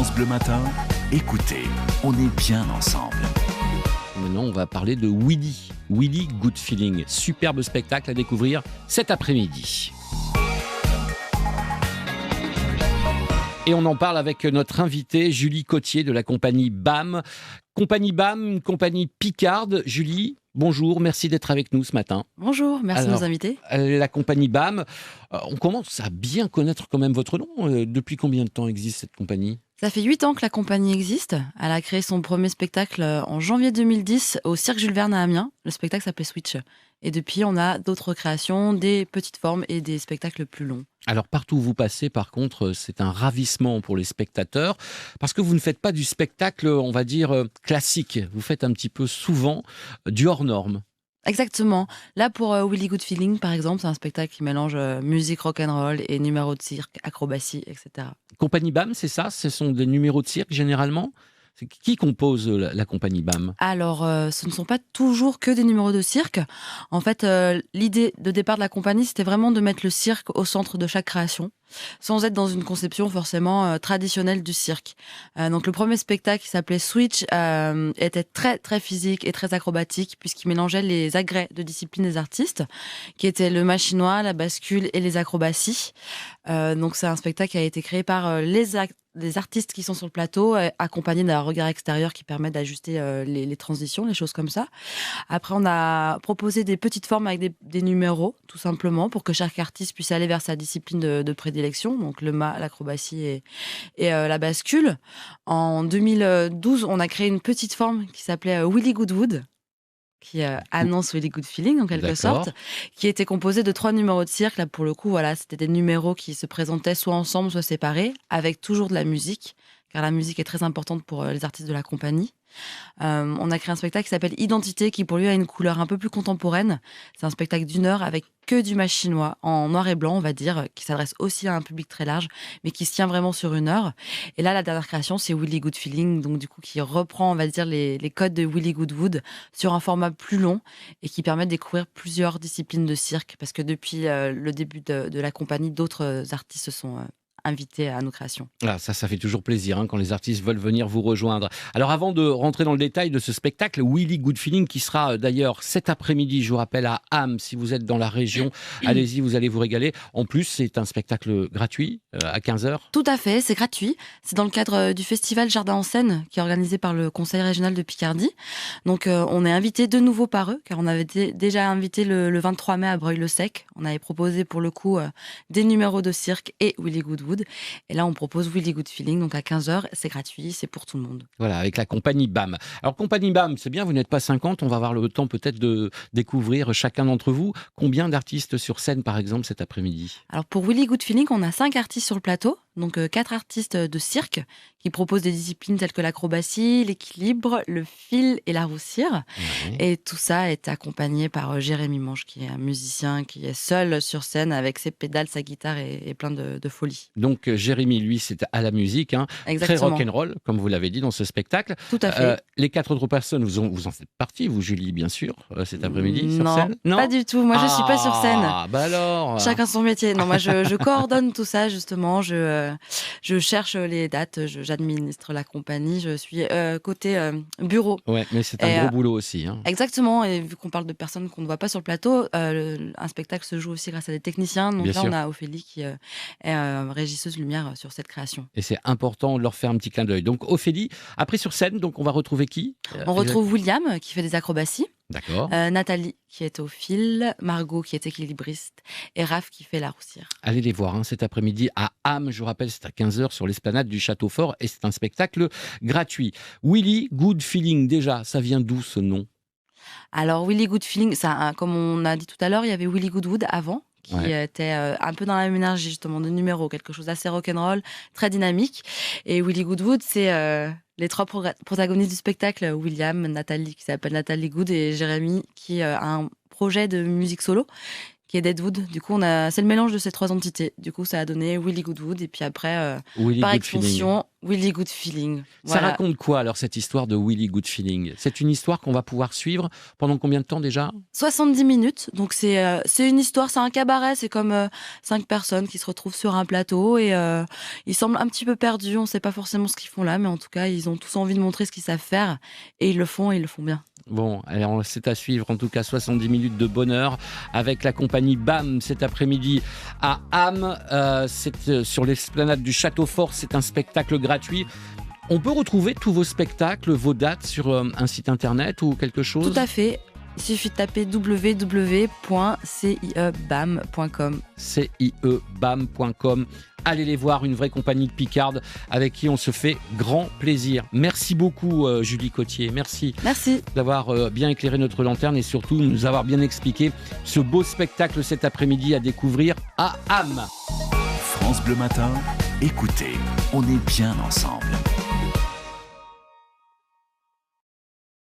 France Bleu Matin, écoutez, on est bien ensemble. Maintenant, on va parler de Willy Good Feeling. Superbe spectacle à découvrir cet après-midi. Et on en parle avec notre invitée Julie Cotier de la compagnie BAM. Compagnie BAM, une compagnie picarde. Julie, bonjour, merci d'être avec nous ce matin. Bonjour, merci de nous inviter. La compagnie BAM, on commence à bien connaître quand même votre nom. Depuis combien de temps existe cette compagnie ? Ça fait 8 ans que la compagnie existe. Elle a créé son premier spectacle en janvier 2010 au Cirque Jules Verne à Amiens. Le spectacle s'appelait Switch. Et depuis, on a d'autres créations, des petites formes et des spectacles plus longs. Alors partout où vous passez, par contre, c'est un ravissement pour les spectateurs, parce que vous ne faites pas du spectacle, on va dire, classique. Vous faites un petit peu souvent du hors norme. Exactement. Là, pour Willy Good Feeling, par exemple, c'est un spectacle qui mélange musique rock'n'roll et numéros de cirque, acrobatie, etc. Compagnie BAM, c'est ça ? Ce sont des numéros de cirque, généralement ? C'est qui compose la compagnie BAM ? Alors, ce ne sont pas toujours que des numéros de cirque. En fait, l'idée de départ de la compagnie, c'était vraiment de mettre le cirque au centre de chaque création, sans être dans une conception forcément traditionnelle du cirque. Donc, le premier spectacle, qui s'appelait Switch, était très, très physique et très acrobatique, puisqu'il mélangeait les agrès de discipline des artistes, qui étaient le machinois, la bascule et les acrobaties. Donc, c'est un spectacle qui a été créé par les artistes qui sont sur le plateau, accompagnés d'un regard extérieur qui permet d'ajuster les transitions, les choses comme ça. Après, on a proposé des petites formes avec des numéros, tout simplement, pour que chaque artiste puisse aller vers sa discipline de prédilection, donc le mât, l'acrobatie et la bascule. En 2012, on a créé une petite forme qui s'appelait Willy Goodwood, qui annonce Willy Good Feeling en quelque sorte, qui était composé de 3 numéros de cirque. Là, pour le coup, voilà, c'était des numéros qui se présentaient soit ensemble, soit séparés, avec toujours de la musique, car la musique est très importante pour les artistes de la compagnie. On a créé un spectacle qui s'appelle Identité, qui pour lui a une couleur un peu plus contemporaine. C'est un spectacle d'1 heure avec que du machinois, en noir et blanc, on va dire, qui s'adresse aussi à un public très large, mais qui se tient vraiment sur 1 heure. Et là, la dernière création, c'est Willy Good Feeling, donc du coup, qui reprend, on va dire, les codes de Willy Goodwood sur un format plus long et qui permet de découvrir plusieurs disciplines de cirque, parce que depuis le début de la compagnie, d'autres artistes se sont invités à nos créations. Ah, ça fait toujours plaisir quand les artistes veulent venir vous rejoindre. Alors avant de rentrer dans le détail de ce spectacle, Willy Good Feeling, qui sera d'ailleurs cet après-midi, je vous rappelle, à Ham, si vous êtes dans la région, allez-y, vous allez vous régaler. En plus, c'est un spectacle gratuit, à 15h. Tout à fait, c'est gratuit. C'est dans le cadre du festival Jardin en Seine, qui est organisé par le Conseil régional de Picardie. Donc on est invité de nouveau par eux, car on avait déjà invité le 23 mai à Breuil-le-Sec. On avait proposé pour le coup des numéros de cirque et Willy Goodwood. Et là, on propose Willy Good Feeling, donc à 15h, c'est gratuit, c'est pour tout le monde. Voilà, avec la compagnie BAM. Alors, compagnie BAM, c'est bien, vous n'êtes pas 50, on va avoir le temps peut-être de découvrir chacun d'entre vous. Combien d'artistes sur scène, par exemple, cet après-midi ? Alors, pour Willy Good Feeling, on a 5 artistes sur le plateau, donc 4 artistes de cirque qui proposent des disciplines telles que l'acrobatie, l'équilibre, le fil et la roue cire. Ouais. Et tout ça est accompagné par Jérémy Mange, qui est un musicien qui est seul sur scène avec ses pédales, sa guitare et plein de folie. Donc Jérémy, lui, c'est à la musique, très rock'n'roll, comme vous l'avez dit dans ce spectacle. Tout à fait. Les 4 autres personnes, vous en faites partie, vous, Julie, bien sûr, cet après-midi sur scène ? Non, pas du tout. Moi, je suis pas sur scène. Ah, bah alors Chacun son métier. Non, moi, je coordonne tout ça, justement. Je cherche les dates, j'administre la compagnie, je suis côté bureau. Ouais, mais c'est un gros boulot aussi. Exactement, et vu qu'on parle de personnes qu'on ne voit pas sur le plateau, un spectacle se joue aussi grâce à des techniciens. Donc bien là, sûr. On a Ophélie qui est régisseuse lumière sur cette création. Et c'est important de leur faire un petit clin d'œil. Donc Ophélie, après sur scène, donc on va retrouver qui ? On retrouve William qui fait des acrobaties. D'accord. Nathalie qui est au fil, Margot qui est équilibriste et Raph qui fait la roue cire. Allez les voir cet après-midi à Ham, je vous rappelle, c'est à 15h sur l'esplanade du Château Fort et c'est un spectacle gratuit. Willy Good Feeling, déjà, ça vient d'où ce nom ? Alors Willy Good Feeling, ça, comme on a dit tout à l'heure, il y avait Willy Goodwood avant, qui était un peu dans la même énergie justement de numéro, quelque chose d'assez rock'n'roll, très dynamique. Et Willy Goodwood, c'est les 3 protagonistes du spectacle, William, Nathalie qui s'appelle Nathalie Good et Jérémy qui a un projet de musique solo qui est Deadwood. Du coup, c'est le mélange de ces 3 entités. Du coup, ça a donné Willy Goodwood et puis après, par extension, Willy Good Feeling. Ça raconte quoi alors cette histoire de Willy Good Feeling? C'est une histoire qu'on va pouvoir suivre pendant combien de temps déjà? 70 minutes. Donc c'est une histoire, c'est un cabaret. C'est comme 5 personnes qui se retrouvent sur un plateau et ils semblent un petit peu perdus. On ne sait pas forcément ce qu'ils font là, mais en tout cas, ils ont tous envie de montrer ce qu'ils savent faire et ils le font bien. Bon, alors c'est à suivre en tout cas 70 minutes de bonheur avec la compagnie BAM cet après-midi à Ham. C'est sur l'esplanade du Château Fort, c'est un spectacle gratuit. On peut retrouver tous vos spectacles, vos dates sur un site internet ou quelque chose? Tout à fait. Il suffit de taper www.ciebam.com. ciebam.com. Allez les voir, une vraie compagnie de Picarde avec qui on se fait grand plaisir. Merci beaucoup Julie Cottier, merci d'avoir bien éclairé notre lanterne et surtout nous avoir bien expliqué ce beau spectacle cet après-midi à découvrir à Ham. France Bleu Matin, écoutez, on est bien ensemble.